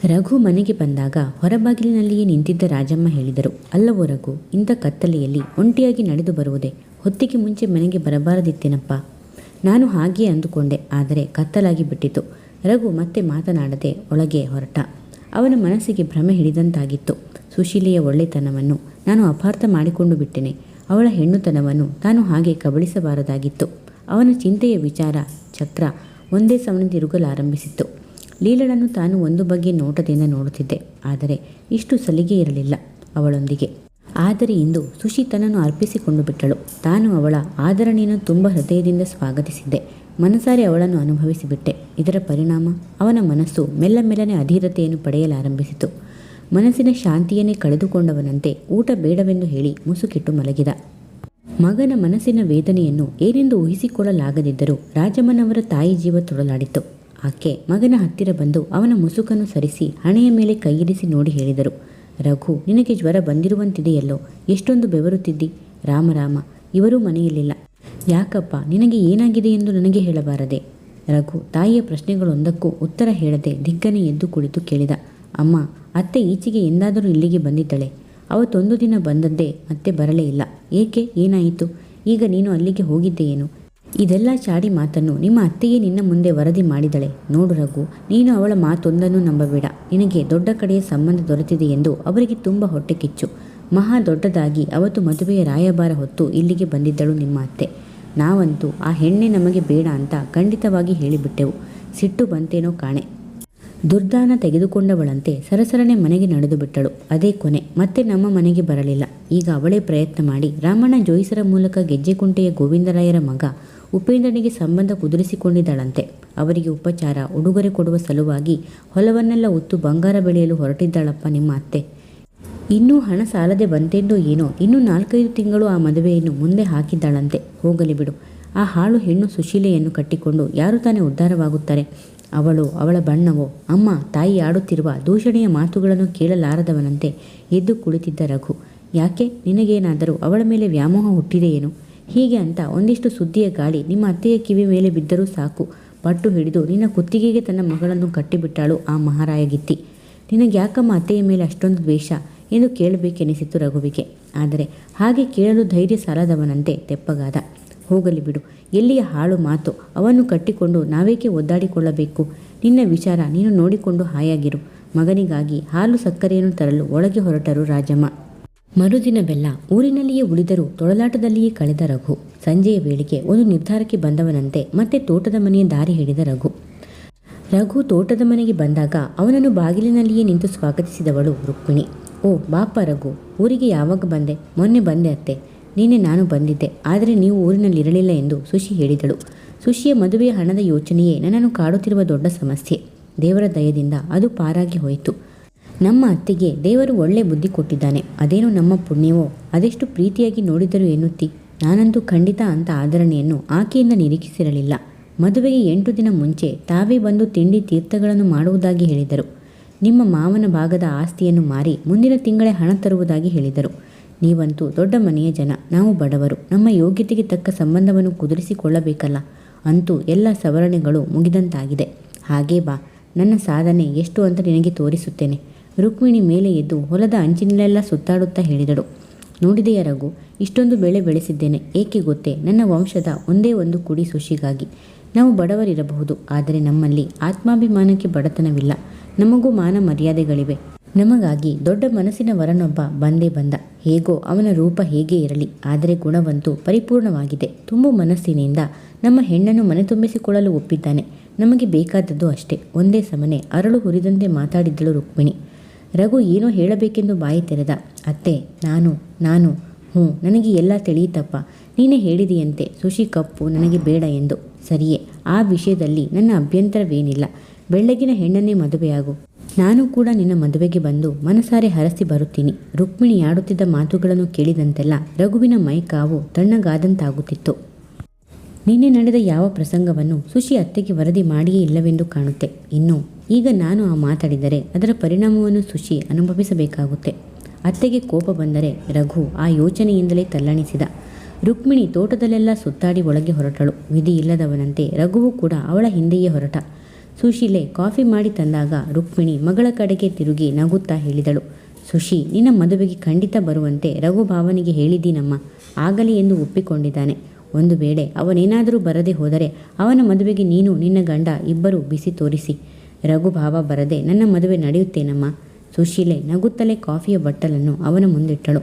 ರಘು ಮನೆಗೆ ಬಂದಾಗ ಹೊರಬಾಗಿಲಿನಲ್ಲಿಯೇ ನಿಂತಿದ್ದ ರಾಜಮ್ಮ ಹೇಳಿದರು, ಅಲ್ಲವೋ ರಘು, ಇಂಥ ಕತ್ತಲೆಯಲ್ಲಿ ಒಂಟಿಯಾಗಿ ನಡೆದು ಬರುವುದೇ? ಹೊತ್ತಿಗೆ ಮುಂಚೆ ಮನೆಗೆ ಬರಬಾರದಿತ್ತೇನಪ್ಪ? ನಾನು ಹಾಗೆಯೇ ಅಂದುಕೊಂಡೆ, ಆದರೆ ಕತ್ತಲಾಗಿ ಬಿಟ್ಟಿತು. ರಘು ಮತ್ತೆ ಮಾತನಾಡದೆ ಒಳಗೆ ಹೊರಟ. ಅವನ ಮನಸ್ಸಿಗೆ ಭ್ರಮೆ ಹಿಡಿದಂತಾಗಿತ್ತು. ಸುಶೀಲೆಯ ಒಳ್ಳೆತನವನ್ನು ನಾನು ಅಪಾರ್ಥ ಮಾಡಿಕೊಂಡು ಬಿಟ್ಟೆನೆ. ಅವಳ ಹೆಣ್ಣುತನವನ್ನು ತಾನು ಹಾಗೆ ಕಬಳಿಸಬಾರದಾಗಿತ್ತು. ಅವನ ಚಿಂತೆಯ ವಿಚಾರ ಚಕ್ರ ಒಂದೇ ಸಮನೆ ತಿರುಗಲಾರಂಭಿಸಿತ್ತು. ಲೀಲಳನ್ನು ತಾನು ಒಂದು ಬಗೆಯ ನೋಟದಿಂದ ನೋಡುತ್ತಿದ್ದೆ, ಆದರೆ ಇಷ್ಟು ಸಲಿಗೆ ಇರಲಿಲ್ಲ ಅವಳೊಂದಿಗೆ. ಆದರೆ ಇಂದು ಸುಶಿ ತನ್ನನ್ನು ಅರ್ಪಿಸಿಕೊಂಡು ಬಿಟ್ಟಳು. ತಾನು ಅವಳ ಆದರಣೆಯನ್ನು ತುಂಬ ಹೃದಯದಿಂದ ಸ್ವಾಗತಿಸಿದ್ದೆ. ಮನಸಾರೆ ಅವಳನ್ನು ಅನುಭವಿಸಿಬಿಟ್ಟೆ. ಇದರ ಪರಿಣಾಮ ಅವನ ಮನಸ್ಸು ಮೆಲ್ಲ ಮೆಲ್ಲನೆ ಅಧೀರತೆಯನ್ನು ಪಡೆಯಲಾರಂಭಿಸಿತು. ಮನಸ್ಸಿನ ಶಾಂತಿಯನ್ನೇ ಕಳೆದುಕೊಂಡವನಂತೆ ಊಟ ಬೇಡವೆಂದು ಹೇಳಿ ಮುಸುಕಿಟ್ಟು ಮಲಗಿದ. ಮಗನ ಮನಸ್ಸಿನ ವೇದನೆಯನ್ನು ಏನೆಂದು ಊಹಿಸಿಕೊಳ್ಳಲಾಗದಿದ್ದರೂ ರಾಜಮ್ಮನವರ ತಾಯಿ ಜೀವ ತೊಡಲಾಡಿತ್ತು. ಆಕೆ ಮಗನ ಹತ್ತಿರ ಬಂದು ಅವನ ಮುಸುಕನ್ನು ಸರಿಸಿ ಹಣೆಯ ಮೇಲೆ ಕೈಯಿರಿಸಿ ನೋಡಿ ಹೇಳಿದರು, ರಘು, ನಿನಗೆ ಜ್ವರ ಬಂದಿರುವಂತಿದೆಯಲ್ಲೋ? ಎಷ್ಟೊಂದು ಬೆವರುತ್ತಿದ್ದಿ? ರಾಮ, ಇವರೂ ಮನೆಯಲ್ಲಿಲ್ಲ. ಯಾಕಪ್ಪ, ನಿನಗೆ ಏನಾಗಿದೆ ಎಂದು ನನಗೆ ಹೇಳಬಾರದೆ? ರಘು ತಾಯಿಯ ಪ್ರಶ್ನೆಗಳೊಂದಕ್ಕೂ ಉತ್ತರ ಹೇಳದೆ ದಿಗ್ಗನೆ ಎದ್ದು ಕುಳಿತು ಕೇಳಿದ, ಅಮ್ಮ, ಅತ್ತೆ ಈಚೆಗೆ ಎಂದಾದರೂ ಇಲ್ಲಿಗೆ ಬಂದಿದ್ದಳೆ? ಅವತ್ತೊಂದು ದಿನ ಬಂದದ್ದೇ, ಮತ್ತೆ ಬರಲೇ ಇಲ್ಲ. ಏಕೆ, ಏನಾಯಿತು? ಈಗ ನೀನು ಅಲ್ಲಿಗೆ ಹೋಗಿದ್ದೆಯೇನು? ಇದೆಲ್ಲ ಚಾಡಿ ಮಾತನ್ನು ನಿಮ್ಮ ಅತ್ತೆಯೇ ನಿನ್ನ ಮುಂದೆ ವರದಿ ಮಾಡಿದಳೆ. ನೋಡು ರಘು, ನೀನು ಅವಳ ಮಾತೊಂದನ್ನು ನಂಬಬೇಡ. ನಿನಗೆ ದೊಡ್ಡ ಕಡೆಯ ಸಂಬಂಧ ದೊರೆತಿದೆ ಎಂದು ಅವರಿಗೆ ತುಂಬ ಹೊಟ್ಟೆ ಕಿಚ್ಚು. ಮಹಾ ದೊಡ್ಡದಾಗಿ ಅವತ್ತು ಮದುವೆಯ ರಾಯಭಾರ ಹೊತ್ತು ಇಲ್ಲಿಗೆ ಬಂದಿದ್ದಳು ನಿಮ್ಮ ಅತ್ತೆ. ನಾವಂತೂ ಆ ಹೆಣ್ಣೆ ನಮಗೆ ಬೇಡ ಅಂತ ಖಂಡಿತವಾಗಿ ಹೇಳಿಬಿಟ್ಟೆವು. ಸಿಟ್ಟು ಬಂತೇನೋ ಕಾಣೆ. ದುರ್ದಾನ ತೆಗೆದುಕೊಂಡವಳಂತೆ ಸರಸರನೆ ಮನೆಗೆ ನಡೆದು ಬಿಟ್ಟಳು. ಅದೇ ಕೊನೆ. ಮತ್ತೆ ನಮ್ಮ ಮನೆಗೆ ಬರಲಿಲ್ಲ. ಈಗ ಅವಳೇ ಪ್ರಯತ್ನ ಮಾಡಿ ರಾಮಣ್ಣ ಜೋಯಿಸರ ಮೂಲಕ ಗೆಜ್ಜೆಕುಂಟೆಯ ಗೋವಿಂದರಾಯರ ಮಗ ಉಪೇಂದ್ರನಿಗೆ ಸಂಬಂಧ ಕುದುರಿಸಿಕೊಂಡಿದ್ದಳಂತೆ. ಅವರಿಗೆ ಉಪಚಾರ ಉಡುಗೊರೆ ಕೊಡುವ ಸಲುವಾಗಿ ಹೊಲವನ್ನೆಲ್ಲ ಉತ್ತು ಬಂಗಾರ ಬೆಳೆಯಲು ಹೊರಟಿದ್ದಾಳಪ್ಪ ನಿಮ್ಮ ಅತ್ತೆ. ಇನ್ನೂ ಹಣ ಸಾಲದೆ ಬಂತೆಂದೋ ಏನೋ ಇನ್ನೂ 4-5 ತಿಂಗಳು ಆ ಮದುವೆಯನ್ನು ಮುಂದೆ ಹಾಕಿದ್ದಾಳಂತೆ. ಹೋಗಲಿ ಬಿಡು. ಆ ಹಾಳು ಹೆಣ್ಣು ಸುಶೀಲೆಯನ್ನು ಕಟ್ಟಿಕೊಂಡು ಯಾರು ತಾನೇ ಉದ್ಧಾರವಾಗುತ್ತಾರೆ? ಅವಳ ಬಣ್ಣವೋ? ಅಮ್ಮ, ತಾಯಿ ಆಡುತ್ತಿರುವ ದೂಷಣೆಯ ಮಾತುಗಳನ್ನು ಕೇಳಲಾರದವನಂತೆ ಎದ್ದು ಕುಳಿತಿದ್ದ ರಘು, ಯಾಕೆ, ನಿನಗೇನಾದರೂ ಅವಳ ಮೇಲೆ ವ್ಯಾಮೋಹ ಹುಟ್ಟಿದೆಯೇನು? ಹೀಗೆ ಅಂತ ಒಂದಿಷ್ಟು ಸುದ್ದಿಯ ಗಾಳಿ ನಿಮ್ಮ ಅತ್ತೆಯ ಕಿವಿ ಮೇಲೆ ಬಿದ್ದರೂ ಸಾಕು, ಪಟ್ಟು ಹಿಡಿದು ನಿನ್ನ ಕುತ್ತಿಗೆಗೆ ತನ್ನ ಮಗಳನ್ನು ಕಟ್ಟಿಬಿಟ್ಟಾಳು ಆ ಮಹಾರಾಯಗಿತ್ತಿ. ನಿನಗ್ಯಾಕಮ್ಮ ಅತ್ತೆಯ ಮೇಲೆ ಅಷ್ಟೊಂದು ದ್ವೇಷ ಎಂದು ಕೇಳಬೇಕೆನಿಸಿತು ರಘುವಿಗೆ. ಆದರೆ ಹಾಗೆ ಕೇಳಲು ಧೈರ್ಯ ಸಾಲದವನಂತೆ ತೆಪ್ಪಗಾದ. ಹೋಗಲಿ ಬಿಡು, ಎಲ್ಲಿಯ ಹಾಳು ಮಾತು. ಅವನ್ನು ಕಟ್ಟಿಕೊಂಡು ನಾವೇಕೆ ಒದ್ದಾಡಿಕೊಳ್ಳಬೇಕು? ನಿನ್ನ ವಿಚಾರ ನೀನು ನೋಡಿಕೊಂಡು ಹಾಯಾಗಿರು. ಮಗನಿಗಾಗಿ ಹಾಲು ಸಕ್ಕರೆಯನ್ನು ತರಲು ಒಳಗೆ ಹೊರಟರು ರಾಜಮ್ಮ. ಮರುದಿನವೆಲ್ಲ ಊರಿನಲ್ಲಿಯೇ ಉಳಿದರೂ ತೊಳಲಾಟದಲ್ಲಿಯೇ ಕಳೆದ ರಘು. ಸಂಜೆಯ ವೇಳೆಗೆ ಒಂದು ನಿರ್ಧಾರಕ್ಕೆ ಬಂದವನಂತೆ ಮತ್ತೆ ತೋಟದ ಮನೆಯ ದಾರಿ ಹಿಡಿದ ರಘು ತೋಟದ ಮನೆಗೆ ಬಂದಾಗ ಅವನನ್ನು ಬಾಗಿಲಿನಲ್ಲಿಯೇ ನಿಂತು ಸ್ವಾಗತಿಸಿದವಳು ರುಕ್ಮಿಣಿ. ಓ ಬಾಪ ರಘು, ಊರಿಗೆ ಯಾವಾಗ ಬಂದೆ? ಮೊನ್ನೆ ಬಂದೆ ಅತ್ತೆ. ನಿನ್ನೆ ನಾನು ಬಂದಿದ್ದೆ, ಆದರೆ ನೀವು ಊರಿನಲ್ಲಿರಲಿಲ್ಲ ಎಂದು ಸುಶಿ ಹೇಳಿದಳು. ಸುಶಿಯ ಮದುವೆಯ ಹಣದ ಯೋಚನೆಯೇ ನನ್ನನ್ನು ಕಾಡುತ್ತಿರುವ ದೊಡ್ಡ ಸಮಸ್ಯೆ. ದೇವರ ದಯದಿಂದ ಅದು ಪಾರಾಗಿ ಹೋಯಿತು. ನಮ್ಮ ಅತ್ತೆಗೆ ದೇವರು ಒಳ್ಳೆ ಬುದ್ಧಿ ಕೊಟ್ಟಿದ್ದಾನೆ. ಅದೇನು ನಮ್ಮ ಪುಣ್ಯವೋ? ಅದೆಷ್ಟು ಪ್ರೀತಿಯಾಗಿ ನೋಡಿದರು ಎನ್ನುತ್ತಿ? ನಾನಂತೂ ಖಂಡಿತ ಅಂತ ಆದರಣೆಯನ್ನು ಆಕೆಯಿಂದ ನಿರೀಕ್ಷಿಸಿರಲಿಲ್ಲ. ಮದುವೆಗೆ 8 ದಿನ ಮುಂಚೆ ತಾವೇ ಬಂದು ತಿಂಡಿ ತೀರ್ಥಗಳನ್ನು ಮಾಡುವುದಾಗಿ ಹೇಳಿದರು. ನಿಮ್ಮ ಮಾವನ ಭಾಗದ ಆಸ್ತಿಯನ್ನು ಮಾರಿ ಮುಂದಿನ ತಿಂಗಳೇ ಹಣ ತರುವುದಾಗಿ ಹೇಳಿದರು. ನೀವಂತೂ ದೊಡ್ಡ ಮನೆಯ ಜನ, ನಾವು ಬಡವರು. ನಮ್ಮ ಯೋಗ್ಯತೆಗೆ ತಕ್ಕ ಸಂಬಂಧವನ್ನು ಕುದುರಿಸಿಕೊಳ್ಳಬೇಕಲ್ಲ. ಅಂತೂ ಎಲ್ಲ ಸವರಣೆಗಳು ಮುಗಿದಂತಾಗಿದೆ. ಹಾಗೇ ಬಾ, ನನ್ನ ಸಾಧನೆ ಎಷ್ಟು ಅಂತ ನಿನಗೆ ತೋರಿಸುತ್ತೇನೆ. ರುಕ್ಮಿಣಿ ಮೇಲೆ ಎದ್ದು ಹೊಲದ ಅಂಚಿನಲ್ಲೆಲ್ಲ ಸುತ್ತಾಡುತ್ತಾ ಹೇಳಿದಳು. ನೋಡಿದೆಯ ರಘು, ಇಷ್ಟೊಂದು ಬೆಳೆ ಬೆಳೆಸಿದ್ದೇನೆ. ಏಕೆ ಗೊತ್ತೇ? ನನ್ನ ವಂಶದ ಒಂದೇ ಒಂದು ಕುಡಿ ಸುಶಿಗಾಗಿ. ನಾವು ಬಡವರಿರಬಹುದು, ಆದರೆ ನಮ್ಮಲ್ಲಿ ಆತ್ಮಾಭಿಮಾನಕ್ಕೆ ಬಡತನವಿಲ್ಲ. ನಮಗೂ ಮಾನ ಮರ್ಯಾದೆಗಳಿವೆ. ನಮಗಾಗಿ ದೊಡ್ಡ ಮನಸ್ಸಿನ ವರನೊಬ್ಬ ಬಂದೇ ಬಂದ. ಹೇಗೋ ಅವನ ರೂಪ ಹೇಗೆ ಇರಲಿ, ಆದರೆ ಗುಣವಂತೂ ಪರಿಪೂರ್ಣವಾಗಿದೆ. ತುಂಬು ಮನಸ್ಸಿನಿಂದ ನಮ್ಮ ಹೆಣ್ಣನ್ನು ಮನೆ ತುಂಬಿಸಿಕೊಳ್ಳಲು ಒಪ್ಪಿದ್ದಾನೆ. ನಮಗೆ ಬೇಕಾದದ್ದು ಅಷ್ಟೇ. ಒಂದೇ ಸಮನೆ ಅರಳು ಹುರಿದಂತೆ ಮಾತಾಡಿದ್ದಳು ರುಕ್ಮಿಣಿ. ರಘು ಏನೋ ಹೇಳಬೇಕೆಂದು ಬಾಯಿ ತೆರೆದ. ಅತ್ತೆ, ನಾನು ಹ್ಞೂ, ನನಗೆ ಎಲ್ಲ ತಿಳಿಯಿತಪ್ಪ. ನೀನೇ ಹೇಳಿದೆಯಂತೆ ಸುಶಿ ಕಪ್ಪು ನನಗೆ ಬೇಡ ಎಂದು. ಸರಿಯೇ, ಆ ವಿಷಯದಲ್ಲಿ ನನ್ನ ಅಭ್ಯಂತರವೇನಿಲ್ಲ. ಬೆಳ್ಳಗಿನ ಹೆಣ್ಣನ್ನೇ ಮದುವೆಯಾಗು. ನಾನು ಕೂಡ ನಿನ್ನ ಮದುವೆಗೆ ಬಂದು ಮನಸಾರೆ ಹರಸಿ ಬರುತ್ತೀನಿ. ರುಕ್ಮಿಣಿ ಆಡುತ್ತಿದ್ದ ಮಾತುಗಳನ್ನು ಕೇಳಿದಂತೆಲ್ಲ ರಘುವಿನ ಮೈ ಕಾವು ತಣ್ಣಗಾದಂತಾಗುತ್ತಿತ್ತು. ನಿನ್ನೆ ನಡೆದ ಯಾವ ಪ್ರಸಂಗವನ್ನು ಸುಶಿ ಅತ್ತೆಗೆ ವರದಿ ಮಾಡಿಯೇ ಇಲ್ಲವೆಂದು ಕಾಣುತ್ತೆ. ಇನ್ನು ಈಗ ನಾನು ಮಾತಾಡಿದರೆ ಅದರ ಪರಿಣಾಮವನ್ನು ಸುಶಿ ಅನುಭವಿಸಬೇಕಾಗುತ್ತೆ. ಅತ್ತೆಗೆ ಕೋಪ ಬಂದರೆ ರಘು ಆ ಯೋಚನೆಯಿಂದಲೇ ತಲ್ಲಣಿಸಿದ. ರುಕ್ಮಿಣಿ ತೋಟದಲ್ಲೆಲ್ಲ ಸುತ್ತಾಡಿ ಒಳಗೆ ಹೊರಟಳು. ವಿಧಿ ಇಲ್ಲದವನಂತೆ ರಘುವು ಕೂಡ ಅವಳ ಹಿಂದೆಯೇ ಹೊರಟ. ಸುಶೀಲೆ ಕಾಫಿ ಮಾಡಿ ತಂದಾಗ ರುಕ್ಮಿಣಿ ಮಗಳ ಕಡೆಗೆ ತಿರುಗಿ ನಗುತ್ತಾ ಹೇಳಿದಳು, ಸುಶಿ, ನಿನ್ನ ಮದುವೆಗೆ ಖಂಡಿತ ಬರುವಂತೆ ರಘುಭಾವನಿಗೆ ಹೇಳಿದ್ದೀನಮ್ಮ. ಆಗಲಿ ಎಂದು ಒಪ್ಪಿಕೊಂಡಿದ್ದಾನೆ. ಒಂದು ವೇಳೆ ಅವನೇನಾದರೂ ಬರದೆ ಹೋದರೆ ಅವನ ಮದುವೆಗೆ ನೀನು ನಿನ್ನ ಗಂಡ ಇಬ್ಬರು ಬಿಸಿ ತೋರಿಸಿ. ರಘುಭಾವ ಬರದೆ ನನ್ನ ಮದುವೆ ನಡೆಯುತ್ತೇನಮ್ಮ. ಸುಶೀಲೆ ನಗುತ್ತಲೇ ಕಾಫಿಯ ಬಟ್ಟಲನ್ನು ಅವನ ಮುಂದಿಟ್ಟಳು.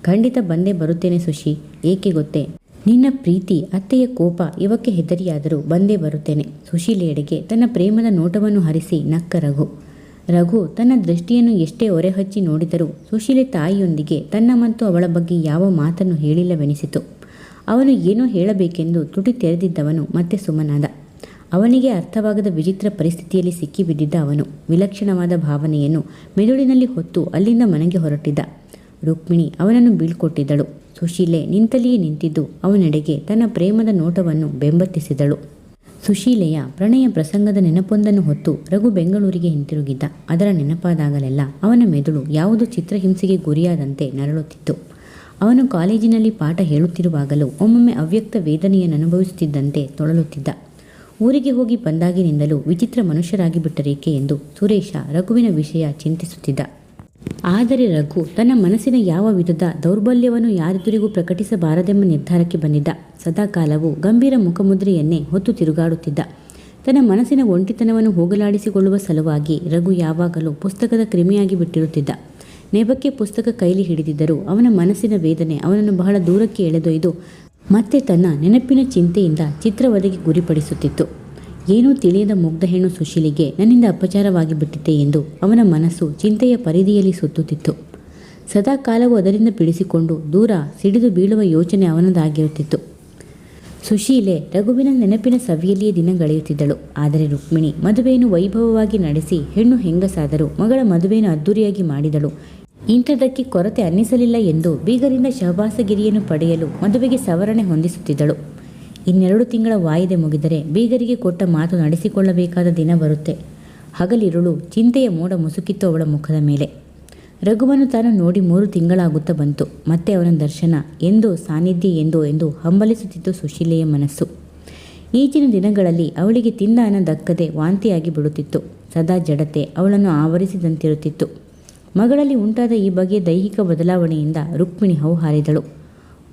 ಖಂಡಿತ ಬಂದೇ ಬರುತ್ತೇನೆ ಸುಶಿ. ಏಕೆ ಗೊತ್ತೇ? ನಿನ್ನ ಪ್ರೀತಿ, ಅತ್ತೆಯ ಕೋಪ ಇವಕ್ಕೆ ಹೆದರಿಯಾದರೂ ಬಂದೇ ಬರುತ್ತೇನೆ. ಸುಶೀಲೆಯೆಡೆಗೆ ತನ್ನ ಪ್ರೇಮದ ನೋಟವನ್ನು ಹರಿಸಿ ನಕ್ಕ ರಘು ತನ್ನ ದೃಷ್ಟಿಯನ್ನು ಎಷ್ಟೇ ಹೊರೆಹಚ್ಚಿ ನೋಡಿದರೂ ಸುಶೀಲೆ ತಾಯಿಯೊಂದಿಗೆ ತನ್ನ ಮತ್ತು ಅವಳ ಬಗ್ಗೆ ಯಾವ ಮಾತನ್ನು ಹೇಳಿಲ್ಲವೆನಿಸಿತು. ಅವನು ಏನೋ ಹೇಳಬೇಕೆಂದು ತುಟಿ ತೆರೆದಿದ್ದವನು ಮತ್ತೆ ಸುಮ್ಮನಾದ. ಅವನಿಗೆ ಅರ್ಥವಾಗದ ವಿಚಿತ್ರ ಪರಿಸ್ಥಿತಿಯಲ್ಲಿ ಸಿಕ್ಕಿಬಿದ್ದಿದ್ದ ಅವನು ವಿಲಕ್ಷಣವಾದ ಭಾವನೆಯನ್ನು ಮೆದುಳಿನಲ್ಲಿ ಹೊತ್ತು ಅಲ್ಲಿಂದ ಮನೆಗೆ ಹೊರಟಿದ್ದ. ರುಕ್ಮಿಣಿ ಅವನನ್ನು ಬೀಳ್ಕೊಟ್ಟಿದ್ದಳು. ಸುಶೀಲೆ ನಿಂತಲ್ಲಿಯೇ ನಿಂತಿದ್ದು ಅವನೆಡೆಗೆ ತನ್ನ ಪ್ರೇಮದ ನೋಟವನ್ನು ಬೆಂಬತ್ತಿಸಿದಳು. ಸುಶೀಲೆಯ ಪ್ರಣಯ ಪ್ರಸಂಗದ ನೆನಪೊಂದನ್ನು ಹೊತ್ತು ರಘು ಬೆಂಗಳೂರಿಗೆ ಹಿಂತಿರುಗಿದ್ದ. ಅದರ ನೆನಪಾದಾಗಲೆಲ್ಲ ಅವನ ಮೆದುಳು ಯಾವುದೋ ಚಿತ್ರಹಿಂಸೆಗೆ ಗುರಿಯಾದಂತೆ ನರಳುತ್ತಿತ್ತು. ಅವನು ಕಾಲೇಜಿನಲ್ಲಿ ಪಾಠ ಹೇಳುತ್ತಿರುವಾಗಲೂ ಒಮ್ಮೊಮ್ಮೆ ಅವ್ಯಕ್ತ ವೇದನೆಯನ್ನು ಅನುಭವಿಸುತ್ತಿದ್ದಂತೆ ತೊಳಲುತ್ತಿದ್ದ. ಊರಿಗೆ ಹೋಗಿ ಬಂದಾಗಿನಿಂದಲೂ ವಿಚಿತ್ರ ಮನುಷ್ಯರಾಗಿ ಬಿಟ್ಟರೇಕೆ ಎಂದು ಸುರೇಶ ರಘುವಿನ ವಿಷಯ ಚಿಂತಿಸುತ್ತಿದ್ದ. ಆದರೆ ರಘು ತನ್ನ ಮನಸ್ಸಿನ ಯಾವ ವಿಧದ ದೌರ್ಬಲ್ಯವನ್ನು ಯಾರೆದುರಿಗೂ ಪ್ರಕಟಿಸಬಾರದೆಂಬ ನಿರ್ಧಾರಕ್ಕೆ ಬಂದಿದ್ದ. ಸದಾಕಾಲವೂ ಗಂಭೀರ ಮುಖಮುದ್ರೆಯನ್ನೇ ಹೊತ್ತು ತಿರುಗಾಡುತ್ತಿದ್ದ. ತನ್ನ ಮನಸ್ಸಿನ ಒಂಟಿತನವನ್ನು ಹೋಗಲಾಡಿಸಿಕೊಳ್ಳುವ ಸಲುವಾಗಿ ರಘು ಯಾವಾಗಲೂ ಪುಸ್ತಕದ ಕ್ರಿಮಿಯಾಗಿ ಬಿಟ್ಟಿರುತ್ತಿದ್ದ. ನೆಪಕ್ಕೆ ಪುಸ್ತಕ ಕೈಲಿ ಹಿಡಿದಿದ್ದರೂ ಅವನ ಮನಸ್ಸಿನ ವೇದನೆ ಅವನನ್ನು ಬಹಳ ದೂರಕ್ಕೆ ಎಳೆದೊಯ್ದು ಮತ್ತೆ ತನ್ನ ನೆನಪಿನ ಚಿಂತೆಯಿಂದ ಚಿತ್ರವದೆಗೆ ಗುರಿಪಡಿಸುತ್ತಿತ್ತು. ಏನೂ ತಿಳಿಯದ ಮುಗ್ಧ ಹೆಣ್ಣು ಸುಶೀಲಿಗೆ ನನ್ನಿಂದ ಅಪಚಾರವಾಗಿ ಬಿಟ್ಟಿದೆ ಎಂದು ಅವನ ಮನಸ್ಸು ಚಿಂತೆಯ ಪರಿಧಿಯಲ್ಲಿ ಸುತ್ತುತ್ತಿತ್ತು. ಸದಾಕಾಲವೂ ಅದರಿಂದ ಬಿಡಿಸಿಕೊಂಡು ದೂರ ಸಿಡಿದು ಬೀಳುವ ಯೋಚನೆ ಅವನದಾಗಿರುತ್ತಿತ್ತು. ಸುಶೀಲೆ ರಘುವಿನ ನೆನಪಿನ ಸವಿಯಲ್ಲಿಯೇ ದಿನ ಗಳೆಯುತ್ತಿದ್ದಳು. ಆದರೆ ರುಕ್ಮಿಣಿ ಮದುವೆಯನ್ನು ವೈಭವವಾಗಿ ನಡೆಸಿ ಹೆಣ್ಣು ಹೆಂಗಸಾದರೂ ಮಗಳ ಮದುವೆಯನ್ನು ಅದ್ದೂರಿಯಾಗಿ ಮಾಡಿದಳು. ಇಂಥದಕ್ಕೆ ಕೊರತೆ ಅನ್ನಿಸಲಿಲ್ಲ ಎಂದು ಬೀಗರಿಂದ ಶಹಬಾಸಗಿರಿಯನ್ನು ಪಡೆಯಲು ಮದುವೆಗೆ ಸವರಣೆ ಹೊಂದಿಸುತ್ತಿದ್ದಳು. 2 ತಿಂಗಳ ವಾಯಿದೆ ಮುಗಿದರೆ ಬೀಗರಿಗೆ ಕೊಟ್ಟ ಮಾತು ನಡೆಸಿಕೊಳ್ಳಬೇಕಾದ ದಿನ ಬರುತ್ತೆ. ಹಗಲಿರುಳು ಚಿಂತೆಯ ಮೋಡ ಮುಸುಕಿತ್ತು ಅವಳ ಮುಖದ ಮೇಲೆ. ರಘುವನ್ನು ತಾನು ನೋಡಿ 3 ತಿಂಗಳಾಗುತ್ತಾ ಬಂತು. ಮತ್ತೆ ಅವನ ದರ್ಶನ ಎಂದೋ, ಸಾನ್ನಿಧ್ಯ ಎಂದು ಹಂಬಲಿಸುತ್ತಿತ್ತು ಸುಶೀಲೆಯ ಮನಸ್ಸು. ಈಚಿನ ದಿನಗಳಲ್ಲಿ ಅವಳಿಗೆ ತಿಂದ ಅನ್ನ ದಕ್ಕದೆ ವಾಂತಿಯಾಗಿ ಬಿಡುತ್ತಿತ್ತು. ಸದಾ ಜಡತೆ ಅವಳನ್ನು ಆವರಿಸಿದಂತಿರುತ್ತಿತ್ತು. ಮಗಳಲ್ಲಿ ಉಂಟಾದ ಈ ಬಗೆಯ ದೈಹಿಕ ಬದಲಾವಣೆಯಿಂದ ರುಕ್ಮಿಣಿ ಹೌಹಾರಿದಳು.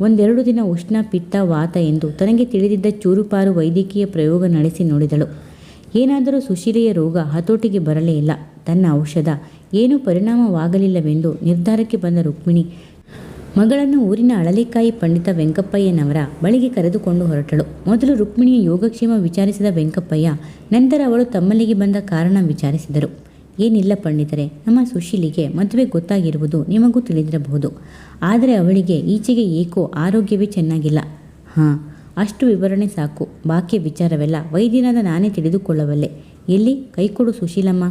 1-2 ದಿನ ಉಷ್ಣ, ಪಿತ್ತ, ವಾತ ಎಂದು ತನಗೆ ತಿಳಿದಿದ್ದ ಚೂರುಪಾರು ವೈದ್ಯಕೀಯ ಪ್ರಯೋಗ ನಡೆಸಿ ನೋಡಿದಳು. ಏನಾದರೂ ಸುಶೀಲೆಯ ರೋಗ ಹತೋಟಿಗೆ ಬರಲೇ ಇಲ್ಲ. ತನ್ನ ಔಷಧ ಏನೂ ಪರಿಣಾಮವಾಗಲಿಲ್ಲವೆಂದು ನಿರ್ಧಾರಕ್ಕೆ ಬಂದ ರುಕ್ಮಿಣಿ ಮಗಳನ್ನು ಊರಿನ ಅಳಲೆಕಾಯಿ ಪಂಡಿತ ವೆಂಕಪ್ಪಯ್ಯನವರ ಬಳಿಗೆ ಕರೆದುಕೊಂಡು ಹೊರಟಳು. ಮೊದಲು ರುಕ್ಮಿಣಿಯ ಯೋಗಕ್ಷೇಮ ವಿಚಾರಿಸಿದ ವೆಂಕಪ್ಪಯ್ಯ ನಂತರ ಅವಳು ತಮ್ಮಲ್ಲಿಗೆ ಬಂದ ಕಾರಣ ವಿಚಾರಿಸಿದರು. ಏನಿಲ್ಲ ಪಂಡಿತರೆ, ನಮ್ಮ ಸುಶೀಲಿಗೆ ಮದುವೆ ಗೊತ್ತಾಗಿರುವುದು ನಿಮಗೂ ತಿಳಿದಿರಬಹುದು. ಆದರೆ ಅವಳಿಗೆ ಈಚೆಗೆ ಏಕೋ ಆರೋಗ್ಯವೇ ಚೆನ್ನಾಗಿಲ್ಲ. ಹಾಂ, ಅಷ್ಟು ವಿವರಣೆ ಸಾಕು. ಬಾಕಿಯ ವಿಚಾರವೆಲ್ಲ ವೈದ್ಯನಾದ ನಾನೇ ತಿಳಿದುಕೊಳ್ಳಬಲ್ಲೆ. ಎಲ್ಲಿ ಕೈಕೊಡು ಸುಶೀಲಮ್ಮ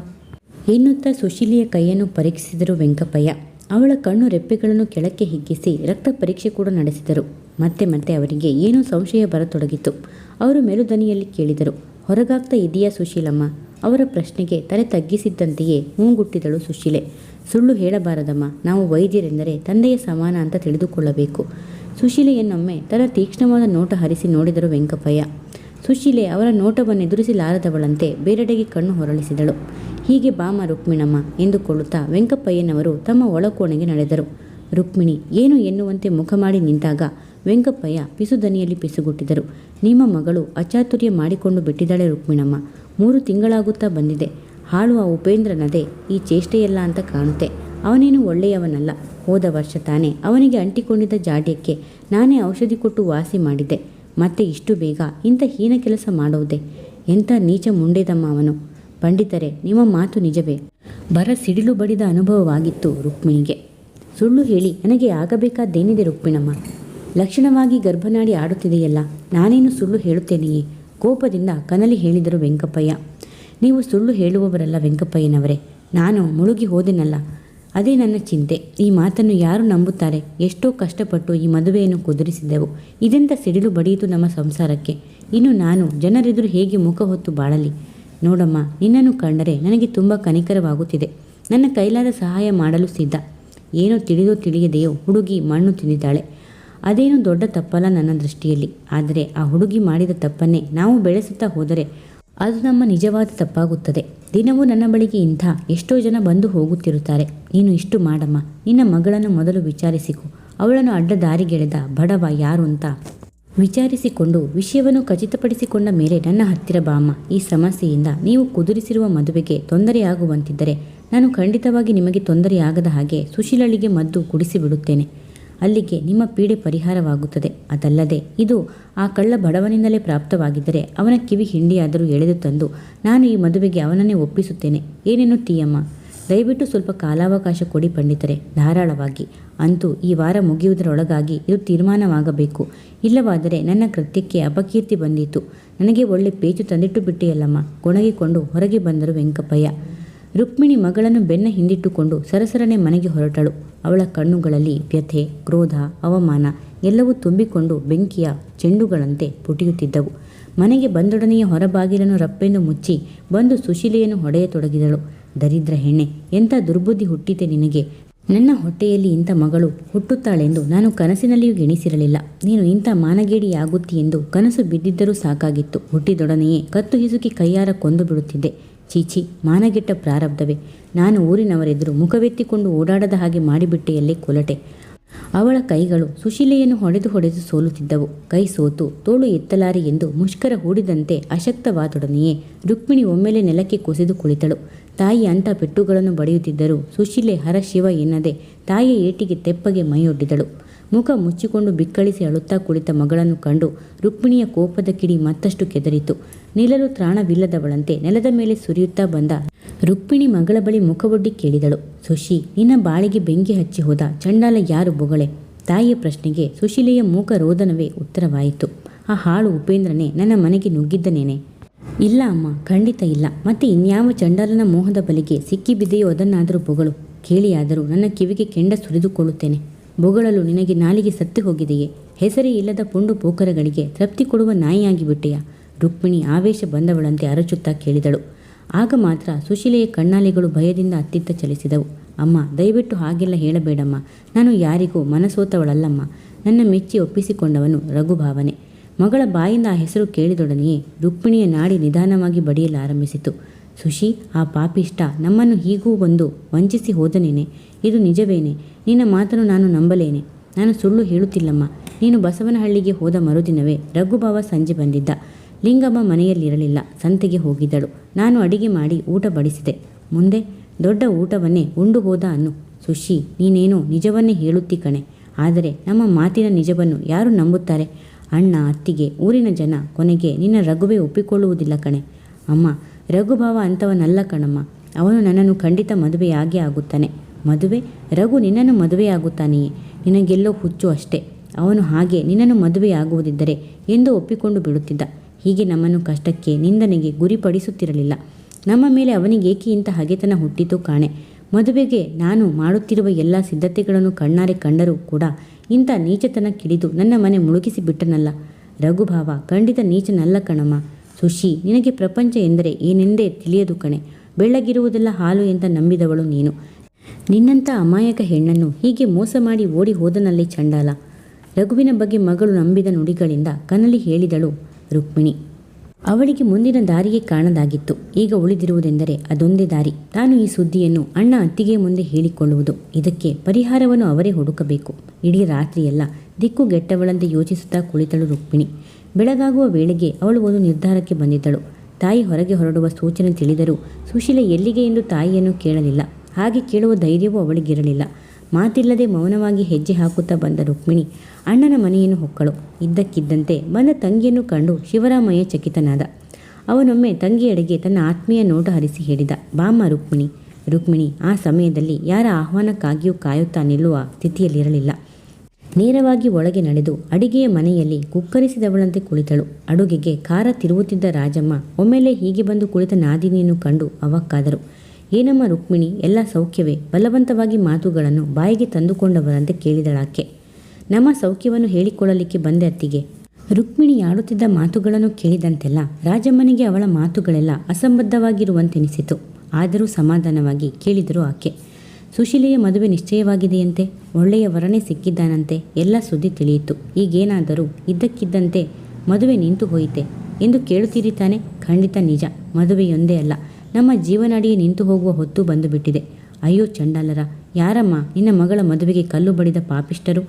ಎನ್ನುತ್ತಾ ಸುಶೀಲಿಯ ಕೈಯನ್ನು ಪರೀಕ್ಷಿಸಿದರು ವೆಂಕಪ್ಪಯ್ಯ. ಅವಳ ಕಣ್ಣು ರೆಪ್ಪೆಗಳನ್ನು ಕೆಳಕ್ಕೆ ಹಿಗ್ಗಿಸಿ ರಕ್ತ ಪರೀಕ್ಷೆ ಕೂಡ ನಡೆಸಿದರು. ಮತ್ತೆ ಅವರಿಗೆ ಏನೋ ಸಂಶಯ ಬರತೊಡಗಿತು. ಅವರು ಮೆಲುದನಿಯಲ್ಲಿ ಕೇಳಿದರು, ಹೊರಗಾಗ್ತಾ ಇದೆಯಾ ಸುಶೀಲಮ್ಮ? ಅವರ ಪ್ರಶ್ನೆಗೆ ತಲೆ ತಗ್ಗಿಸಿದ್ದಂತೆಯೇ ಮೂಗುಟ್ಟಿದಳು ಸುಶೀಲೆ. ಸುಳ್ಳು ಹೇಳಬಾರದಮ್ಮ. ನಾವು ವೈದ್ಯರೆಂದರೆ ತಂದೆಯ ಸಮಾನ ಅಂತ ತಿಳಿದುಕೊಳ್ಳಬೇಕು. ಸುಶೀಲೆಯನ್ನೊಮ್ಮೆ ತನ್ನ ತೀಕ್ಷ್ಣವಾದ ನೋಟ ಹರಿಸಿ ನೋಡಿದರು ವೆಂಕಪ್ಪಯ್ಯ. ಸುಶೀಲೆ ಅವರ ನೋಟವನ್ನೆದುರಿಸಲಾರದವಳಂತೆ ಬೇರೆಡೆಗೆ ಕಣ್ಣು ಹೊರಳಿಸಿದಳು. ಹೀಗೆ ಬಾಮ ರುಕ್ಮಿಣಮ್ಮ ಎಂದುಕೊಳ್ಳುತ್ತಾ ವೆಂಕಪ್ಪಯ್ಯನವರು ತಮ್ಮ ಒಳಕೋಣೆಗೆ ನಡೆದರು. ರುಕ್ಮಿಣಿ ಏನು ಎನ್ನುವಂತೆ ಮುಖ ಮಾಡಿ ನಿಂತಾಗ ವೆಂಕಪ್ಪಯ್ಯ ಪಿಸುದನಿಯಲ್ಲಿ ಪಿಸುಗುಟ್ಟಿದರು. ನಿಮ್ಮ ಮಗಳು ಅಚಾತುರ್ಯ ಮಾಡಿಕೊಂಡು ಬಿಟ್ಟಿದ್ದಾಳೆ ರುಕ್ಮಿಣಮ್ಮ. 3 ತಿಂಗಳಾಗುತ್ತಾ ಬಂದಿದೆ. ಹಾಳು ಆ ಉಪೇಂದ್ರನದೇ ಈ ಚೇಷ್ಟೆಯಲ್ಲ ಅಂತ ಕಾಣುತ್ತೆ. ಅವನೇನು ಒಳ್ಳೆಯವನಲ್ಲ. ಹೋದ ವರ್ಷ ತಾನೇ ಅವನಿಗೆ ಅಂಟಿಕೊಂಡಿದ್ದ ಜಾಡ್ಯಕ್ಕೆ ನಾನೇ ಔಷಧಿ ಕೊಟ್ಟು ವಾಸಿ ಮಾಡಿದ್ದೆ. ಮತ್ತೆ ಇಷ್ಟು ಬೇಗ ಇಂಥ ಹೀನ ಕೆಲಸ ಮಾಡೋದೆ? ಎಂಥ ನೀಚ ಮುಂಡೇದಮ್ಮ ಅವನು. ಪಂಡಿತರೆ, ನಿಮ್ಮ ಮಾತು ನಿಜವೇ? ಬರ ಸಿಡಿಲು ಬಡಿದ ಅನುಭವವಾಗಿತ್ತು ರುಕ್ಮಿಣಿಗೆ. ಸುಳ್ಳು ಹೇಳಿ ನನಗೆ ಆಗಬೇಕಾದ್ದೇನಿದೆ ರುಕ್ಮಿಣಮ್ಮ? ಲಕ್ಷಣವಾಗಿ ಗರ್ಭನಾಡಿ ಆಡುತ್ತಿದೆಯಲ್ಲ, ನಾನೇನು ಸುಳ್ಳು ಹೇಳುತ್ತೇನೆಯೇ? ಕೋಪದಿಂದ ಕನಲಿ ಹೇಳಿದರು ವೆಂಕಪ್ಪಯ್ಯ. ನೀವು ಸುಳ್ಳು ಹೇಳುವವರಲ್ಲ ವೆಂಕಪ್ಪಯ್ಯನವರೇ. ನಾನು ಮುಳುಗಿ ಹೋದೆನಲ್ಲ, ಅದೇ ನನ್ನ ಚಿಂತೆ. ಈ ಮಾತನ್ನು ಯಾರು ನಂಬುತ್ತಾರೆ? ಎಷ್ಟೋ ಕಷ್ಟಪಟ್ಟು ಈ ಮದುವೆಯನ್ನು ಕುದುರಿಸಿದೆವು. ಇದೆಂಥ ಸಿಡಿಲು ಬಡಿಯಿತು ನಮ್ಮ ಸಂಸಾರಕ್ಕೆ. ಇನ್ನು ನಾನು ಜನರೆದುರು ಹೇಗೆ ಮುಖ ಹೊತ್ತು ಬಾಳಲಿ? ನೋಡಮ್ಮ, ನಿನ್ನನ್ನು ಕಂಡರೆ ನನಗೆ ತುಂಬ ಕನಿಕರವಾಗುತ್ತಿದೆ. ನನ್ನ ಕೈಲಾದ ಸಹಾಯ ಮಾಡಲು ಸಿದ್ಧ. ಏನೋ ತಿಳಿದೋ ತಿಳಿಯದೆಯೋ ಹುಡುಗಿ ಮಣ್ಣು ತಿಂದಿದ್ದಾಳೆ. ಅದೇನು ದೊಡ್ಡ ತಪ್ಪಲ್ಲ ನನ್ನ ದೃಷ್ಟಿಯಲ್ಲಿ. ಆದರೆ ಆ ಹುಡುಗಿ ಮಾಡಿದ ತಪ್ಪನ್ನೇ ನಾವು ಬೆಳೆಸುತ್ತಾ ಹೋದರೆ ಅದು ನಮ್ಮ ನಿಜವಾದ ತಪ್ಪಾಗುತ್ತದೆ. ದಿನವೂ ನನ್ನ ಬಳಿಗೆ ಇಂಥ ಎಷ್ಟೋ ಜನ ಬಂದು ಹೋಗುತ್ತಿರುತ್ತಾರೆ. ನೀನು ಇಷ್ಟು ಮಾಡಮ್ಮ, ನಿನ್ನ ಮಗಳನ್ನು ಮೊದಲು ವಿಚಾರಿಸಿಕೊ. ಅವಳನ್ನು ಅಡ್ಡ ದಾರಿಗೆಳೆದ ಬಡವ ಯಾರು ಅಂತ ವಿಚಾರಿಸಿಕೊಂಡು ವಿಷಯವನ್ನು ಖಚಿತಪಡಿಸಿಕೊಂಡ ಮೇಲೆ ನನ್ನ ಹತ್ತಿರ ಬಾಮ್ಮ. ಈ ಸಮಸ್ಯೆಯಿಂದ ನೀವು ಕುದುರಿಸಿರುವ ಮದುವೆಗೆ ತೊಂದರೆಯಾಗುವಂತಿದ್ದರೆ ನಾನು ಖಂಡಿತವಾಗಿ ನಿಮಗೆ ತೊಂದರೆಯಾಗದ ಹಾಗೆ ಸುಶೀಲಳಿಗೆ ಮದ್ದು ಕುಡಿಸಿಬಿಡುತ್ತೇನೆ. ಅಲ್ಲಿಗೆ ನಿಮ್ಮ ಪೀಡೆ ಪರಿಹಾರವಾಗುತ್ತದೆ. ಅದಲ್ಲದೆ ಇದು ಆ ಕಳ್ಳ ಬಡವನಿಂದಲೇ ಪ್ರಾಪ್ತವಾಗಿದ್ದರೆ ಅವನ ಕಿವಿ ಹಿಂಡಿಯಾದರೂ ಎಳೆದು ತಂದು ನಾನು ಈ ಮದುವೆಗೆ ಅವನನ್ನೇ ಒಪ್ಪಿಸುತ್ತೇನೆ. ಏನೆನ್ನುತ್ತೀಯಮ್ಮ? ದಯವಿಟ್ಟು ಸ್ವಲ್ಪ ಕಾಲಾವಕಾಶ ಕೊಡಿ ಪಂಡಿತರೆ, ಧಾರಾಳವಾಗಿ. ಅಂತೂ ಈ ವಾರ ಮುಗಿಯುವುದರೊಳಗಾಗಿ ಇದು ತೀರ್ಮಾನವಾಗಬೇಕು. ಇಲ್ಲವಾದರೆ ನನ್ನ ಕೃತ್ಯಕ್ಕೆ ಅಪಕೀರ್ತಿ ಬಂದೀತು. ನನಗೆ ಒಳ್ಳೆ ಪೇಚು ತಂದಿಟ್ಟು ಬಿಟ್ಟೆಯಲ್ಲಮ್ಮ. ಗೊಣಗಿಕೊಂಡು ಹೊರಗೆ ಬಂದರು ವೆಂಕಪ್ಪಯ್ಯ. ರುಕ್ಮಿಣಿ ಮಗಳನ್ನು ಬೆನ್ನ ಹಿಂದಿಟ್ಟುಕೊಂಡು ಸರಸರನೆ ಮನೆಗೆ ಹೊರಟಳು. ಅವಳ ಕಣ್ಣುಗಳಲ್ಲಿ ವ್ಯಥೆ, ಕ್ರೋಧ, ಅವಮಾನ ಎಲ್ಲವೂ ತುಂಬಿಕೊಂಡು ಬೆಂಕಿಯ ಚೆಂಡುಗಳಂತೆ ಪುಟಿಯುತ್ತಿದ್ದವು. ಮನೆಗೆ ಬಂದೊಡನೆಯ ಹೊರಬಾಗಿಲನ್ನು ರಪ್ಪೆಂದು ಮುಚ್ಚಿ ಬಂದು ಸುಶೀಲೆಯನ್ನು ಹೊಡೆಯತೊಡಗಿದಳು. ದರಿದ್ರ ಹೆಣ್ಣೆ, ಎಂಥ ದುರ್ಬುದ್ಧಿ ಹುಟ್ಟಿತೆ ನಿನಗೆ? ನನ್ನ ಹೊಟ್ಟೆಯಲ್ಲಿ ಇಂಥ ಮಗಳು ಹುಟ್ಟುತ್ತಾಳೆಂದು ನಾನು ಕನಸಿನಲ್ಲಿಯೂ ಎಣಿಸಿರಲಿಲ್ಲ. ನೀನು ಇಂಥ ಮಾನಗೇಡಿಯಾಗುತ್ತಿ ಎಂದು ಕನಸು ಬಿದ್ದಿದ್ದರೂ ಸಾಕಾಗಿತ್ತು. ಹುಟ್ಟಿದೊಡನೆಯೇ ಕತ್ತು ಹಿಸುಕಿ ಕೈಯಾರ ಕೊಂದು ಬಿಡುತ್ತಿದ್ದೆ. ಚೀಚಿ, ಮಾನಗೆಟ್ಟ ಪ್ರಾರಬ್ಧವೇ. ನಾನು ಊರಿನವರೆದುರು ಮುಖವೆತ್ತಿಕೊಂಡು ಓಡಾಡದ ಹಾಗೆ ಮಾಡಿಬಿಟ್ಟೆಯಲ್ಲೇ ಕೊಲಟೆ. ಅವಳ ಕೈಗಳು ಸುಶೀಲೆಯನ್ನು ಹೊಡೆದು ಸೋಲುತ್ತಿದ್ದವು. ಕೈ ಸೋತು ತೋಳು ಎತ್ತಲಾರೆ ಎಂದು ಮುಷ್ಕರ ಹೂಡಿದಂತೆ ಅಶಕ್ತವಾದೊಡನೆಯೇ ರುಕ್ಮಿಣಿ ಒಮ್ಮೆಲೆ ನೆಲಕ್ಕೆ ಕುಸಿದು ಕುಳಿತಳು. ತಾಯಿ ಅಂಥ ಪೆಟ್ಟುಗಳನ್ನು ಬಡಿಯುತ್ತಿದ್ದರೂ ಸುಶೀಲೆ ಹರ ಶಿವ ಎನ್ನದೆ ತಾಯಿಯ ಏಟಿಗೆ ತೆಪ್ಪಗೆ ಮೈಯೊಡ್ಡಿದಳು. ಮುಖ ಮುಚ್ಚಿಕೊಂಡು ಬಿಕ್ಕಳಿಸಿ ಅಳುತ್ತಾ ಕುಳಿತ ಮಗಳನ್ನು ಕಂಡು ರುಕ್ಮಿಣಿಯ ಕೋಪದ ಕಿಡಿ ಮತ್ತಷ್ಟು ಕೆದರಿತು. ನಿಲ್ಲಲು ತ್ರಾಣವಿಲ್ಲದವಳಂತೆ ನೆಲದ ಮೇಲೆ ಸುರಿಯುತ್ತಾ ಬಂದ ರುಕ್ಮಿಣಿ ಮಗಳ ಬಳಿ ಮುಖವೊಡ್ಡಿ ಕೇಳಿದಳು. ಸುಶಿ, ನಿನ್ನ ಬಾಳಿಗೆ ಬೆಂಕಿ ಹಚ್ಚಿ ಹೋದ ಚಂಡಾಲ ಯಾರು ಬೊಗಳೆ? ತಾಯಿಯ ಪ್ರಶ್ನೆಗೆ ಸುಶೀಲೆಯ ಮೂಕ ರೋದನವೇ ಉತ್ತರವಾಯಿತು. ಆ ಹಾಳು ಉಪೇಂದ್ರನೇ ನನ್ನ ಮನೆಗೆ ನುಗ್ಗಿದ್ದನೇನೆ? ಇಲ್ಲ ಅಮ್ಮ, ಖಂಡಿತ ಇಲ್ಲ. ಮತ್ತೆ ಇನ್ಯಾವ ಚಂಡಾಲನ ಮೋಹದ ಬಲಿಗೆ ಸಿಕ್ಕಿಬಿದ್ದೆಯೋ ಅದನ್ನಾದರೂ ಬೊಗಳು. ಕೇಳಿಯಾದರೂ ನನ್ನ ಕಿವಿಗೆ ಕೆಂಡ ಸುರಿದುಕೊಳ್ಳುತ್ತೇನೆ. ಬೊಗಳಲು ನಿನಗೆ ನಾಲಿಗೆ ಸತ್ತಿ ಹೋಗಿದೆಯೇ? ಹೆಸರೇ ಇಲ್ಲದ ಪುಂಡು ಪೋಕರಗಳಿಗೆ ತೃಪ್ತಿ ಕೊಡುವ ನಾಯಿಯಾಗಿ ಬಿಟ್ಟೆಯಾ? ರುಕ್ಮಿಣಿ ಆವೇಶ ಬಂದವಳಂತೆ ಅರಚುತ್ತಾ ಕೇಳಿದಳು. ಆಗ ಮಾತ್ರ ಸುಶೀಲೆಯ ಕಣ್ಣಾಲೆಗಳು ಭಯದಿಂದ ಅತ್ತಿತ್ತ ಚಲಿಸಿದವು. ಅಮ್ಮ, ದಯವಿಟ್ಟು ಹಾಗೆಲ್ಲ ಹೇಳಬೇಡಮ್ಮ. ನಾನು ಯಾರಿಗೂ ಮನಸೋತವಳಲ್ಲಮ್ಮ. ನನ್ನ ಮೆಚ್ಚಿ ಒಪ್ಪಿಸಿಕೊಂಡವನು ರಘುಭಾವನೆ. ಮಗಳ ಬಾಯಿಂದ ಆ ಹೆಸರು ಕೇಳಿದೊಡನೆಯೇ ರುಕ್ಮಿಣಿಯ ನಾಡಿ ನಿಧಾನವಾಗಿ ಬಡಿಯಲಾರಂಭಿಸಿತು. ಸುಶಿ, ಆ ಪಾಪಿಷ್ಟ ನಮ್ಮನ್ನು ಹೀಗೂ ಒಂದು ವಂಚಿಸಿ ಹೋದನೇನೆ? ಇದು ನಿಜವೇನೆ? ನಿನ್ನ ಮಾತನ್ನು ನಾನು ನಂಬಲೇನೆ? ನಾನು ಸುಳ್ಳು ಹೇಳುತ್ತಿಲ್ಲಮ್ಮ. ನೀನು ಬಸವನಹಳ್ಳಿಗೆ ಹೋದ ಮರುದಿನವೇ ರಘುಭಾವ ಸಂಜೆ ಬಂದಿದ್ದ. ಲಿಂಗಮ್ಮ ಮನೆಯಲ್ಲಿರಲಿಲ್ಲ, ಸಂತೆಗೆ ಹೋಗಿದ್ದಳು. ನಾನು ಅಡಿಗೆ ಮಾಡಿ ಊಟ ಬಡಿಸಿದೆ. ಮುಂದೆ ದೊಡ್ಡ ಊಟವನ್ನೇ ಉಂಡು ಹೋದ ಅನ್ನು. ಸುಶಿ, ನೀನೇನೋ ನಿಜವನ್ನೇ ಹೇಳುತ್ತಿ ಕಣೆ. ಆದರೆ ನಮ್ಮ ಮಾತಿನ ನಿಜವನ್ನು ಯಾರು ನಂಬುತ್ತಾರೆ? ಅಣ್ಣ, ಅತ್ತಿಗೆ, ಊರಿನ ಜನ, ಕೊನೆಗೆ ನಿನ್ನ ರಘುವೇ ಒಪ್ಪಿಕೊಳ್ಳುವುದಿಲ್ಲ ಕಣೆ. ಅಮ್ಮ, ರಘುಭಾವ ಅಂಥವನಲ್ಲ ಕಣಮ್ಮ. ಅವನು ನನ್ನನ್ನು ಖಂಡಿತ ಮದುವೆಯಾಗೇ ಆಗುತ್ತಾನೆ. ಮದುವೆ? ರಘು ನಿನ್ನನ್ನು ಮದುವೆಯಾಗುತ್ತಾನೆಯೇ? ನಿನಗೆಲ್ಲೋ ಹುಚ್ಚು ಅಷ್ಟೇ. ಅವನು ಹಾಗೆ ನಿನ್ನನ್ನು ಮದುವೆಯಾಗುವುದಿದ್ದರೆ ಎಂದು ಒಪ್ಪಿಕೊಂಡು ಬಿಡುತ್ತಿದ್ದ. ಹೀಗೆ ನಮ್ಮನ್ನು ಕಷ್ಟಕ್ಕೆ, ನಿಂದನೆಗೆ ಗುರಿಪಡಿಸುತ್ತಿರಲಿಲ್ಲ. ನಮ್ಮ ಮೇಲೆ ಅವನಿಗೆ ಏಕೆ ಇಂಥ ಹಗೆತನ ಹುಟ್ಟಿತು ಕಾಣೆ. ಮದುವೆಗೆ ನಾನು ಮಾಡುತ್ತಿರುವ ಎಲ್ಲ ಸಿದ್ಧತೆಗಳನ್ನು ಕಣ್ಣಾರೆ ಕಂಡರೂ ಕೂಡ ಇಂಥ ನೀಚತನ ಕಿಡಿದು ನನ್ನ ಮನೆ ಮುಳುಗಿಸಿ ಬಿಟ್ಟನಲ್ಲ. ರಘುಭಾವ ಖಂಡಿತ ನೀಚನಲ್ಲ ಕಣಮ್ಮ. ಸುಶಿ, ನಿನಗೆ ಪ್ರಪಂಚ ಎಂದರೆ ಏನೆಂದೇ ತಿಳಿಯದು ಕಣೆ. ಬೆಳ್ಳಗಿರುವುದೆಲ್ಲ ಹಾಲು ಅಂತ ನಂಬಿದವಳು ನೀನು. ನಿನ್ನಂಥ ಅಮಾಯಕ ಹೆಣ್ಣನ್ನು ಹೀಗೆ ಮೋಸ ಮಾಡಿ ಓಡಿ ಹೋದನಲ್ಲಿ ಚಂಡಾಲ. ರಘುವಿನ ಬಗ್ಗೆ ಮಗಳು ನಂಬಿದ ನುಡಿಗಳಿಂದ ಕನಲಿ ಹೇಳಿದಳು ರುಕ್ಮಿಣಿ. ಅವಳಿಗೆ ಮುಂದಿನ ದಾರಿಯೇ ಕಾಣದಾಗಿತ್ತು. ಈಗ ಉಳಿದಿರುವುದೆಂದರೆ ಅದೊಂದೇ ದಾರಿ. ತಾನು ಈ ಸುದ್ದಿಯನ್ನು ಅಣ್ಣ ಅತ್ತಿಗೆ ಮುಂದೆ ಹೇಳಿಕೊಳ್ಳುವುದು. ಇದಕ್ಕೆ ಪರಿಹಾರವನ್ನು ಅವರೇ ಹುಡುಕಬೇಕು. ಇಡೀ ರಾತ್ರಿಯೆಲ್ಲ ದಿಕ್ಕುಗೆಟ್ಟವಳಂತೆ ಯೋಚಿಸುತ್ತಾ ಕುಳಿತಳು ರುಕ್ಮಿಣಿ. ಬೆಳಗಾಗುವ ವೇಳೆಗೆ ಅವಳು ಒಂದು ನಿರ್ಧಾರಕ್ಕೆ ಬಂದಿದ್ದಳು. ತಾಯಿ ಹೊರಗೆ ಹೊರಡುವ ಸೂಚನೆ ತಿಳಿದರೂ ಸುಶೀಲೆ ಎಲ್ಲಿಗೆ ಎಂದು ತಾಯಿಯನ್ನು ಕೇಳಲಿಲ್ಲ. ಹಾಗೆ ಕೇಳುವ ಧೈರ್ಯವೂ ಅವಳಿಗಿರಲಿಲ್ಲ. ಮಾತಿಲ್ಲದೆ ಮೌನವಾಗಿ ಹೆಜ್ಜೆ ಹಾಕುತ್ತಾ ಬಂದ ರುಕ್ಮಿಣಿ ಅಣ್ಣನ ಮನೆಯನ್ನು ಹೊಕ್ಕಳು. ಇದ್ದಕ್ಕಿದ್ದಂತೆ ಬಂದ ತಂಗಿಯನ್ನು ಕಂಡು ಶಿವರಾಮಯ್ಯ ಚಕಿತನಾದ. ಅವನೊಮ್ಮೆ ತಂಗಿಯೆಡೆಗೆ ತನ್ನ ಆತ್ಮೀಯ ನೋಟ ಹರಿಸಿ ಹೇಳಿದ, ಬಾಮ್ಮ ರುಕ್ಮಿಣಿ. ರುಕ್ಮಿಣಿ ಆ ಸಮಯದಲ್ಲಿ ಯಾರ ಆಹ್ವಾನಕ್ಕಾಗಿಯೂ ಕಾಯುತ್ತಾ ನಿಲ್ಲುವ ಸ್ಥಿತಿಯಲ್ಲಿರಲಿಲ್ಲ. ನೇರವಾಗಿ ಒಳಗೆ ನಡೆದು ಅಡಿಗೆಯ ಮನೆಯಲ್ಲಿ ಕುಕ್ಕರಿಸಿದವಳಂತೆ ಕುಳಿತಳು. ಅಡುಗೆಗೆ ಖಾರ ತಿರುವುತ್ತಿದ್ದ ರಾಜಮ್ಮ ಒಮ್ಮೆಲೆ ಹೀಗೆ ಬಂದು ಕುಳಿತ ನಾದಿನಿಯನ್ನು ಕಂಡು ಅವಕ್ಕಾದರು. ಏನಮ್ಮ ರುಕ್ಮಿಣಿ, ಎಲ್ಲ ಸೌಖ್ಯವೇ? ಬಲವಂತವಾಗಿ ಮಾತುಗಳನ್ನು ಬಾಯಿಗೆ ತಂದುಕೊಂಡವರಂತೆ ಕೇಳಿದಳಾಕೆ. ನಮ್ಮ ಸೌಖ್ಯವನ್ನು ಹೇಳಿಕೊಳ್ಳಲಿಕ್ಕೆ ಬಂದೆ ಅತ್ತಿಗೆ. ರುಕ್ಮಿಣಿ ಆಡುತ್ತಿದ್ದ ಮಾತುಗಳನ್ನು ಕೇಳಿದಂತೆಲ್ಲ ರಾಜಮ್ಮನಿಗೆ ಅವಳ ಮಾತುಗಳೆಲ್ಲ ಅಸಂಬದ್ಧವಾಗಿರುವಂತೆನಿಸಿತು. ಆದರೂ ಸಮಾಧಾನವಾಗಿ ಕೇಳಿದರು ಆಕೆ. ಸುಶೀಲೆಯ ಮದುವೆ ನಿಶ್ಚಯವಾಗಿದೆಯಂತೆ. ಒಳ್ಳೆಯ ವರನೇ ಸಿಕ್ಕಿದ್ದಾನಂತೆ. ಎಲ್ಲ ಸುದ್ದಿ ತಿಳಿಯಿತು. ಈಗೇನಾದರೂ ಇದ್ದಕ್ಕಿದ್ದಂತೆ ಮದುವೆ ನಿಂತು ಹೋಯಿತೆ. ಎಂದು ಕೇಳುತ್ತೀರಿ ತಾನೆ? ಖಂಡಿತ ನಿಜ. ಮದುವೆಯೊಂದೇ ಅಲ್ಲ, ನಮ್ಮ ಜೀವನಾಡಿಯೇ ನಿಂತು ಹೋಗುವ ಹೊತ್ತು ಬಂದು ಬಿಟ್ಟಿದೆ. ಅಯ್ಯೋ ಚಂಡಾಲರ, ಯಾರಮ್ಮ ನಿನ್ನ ಮಗಳ ಮದುವೆಗೆ ಕಲ್ಲು ಬಡಿದ ಪಾಪಿಷ್ಟರು?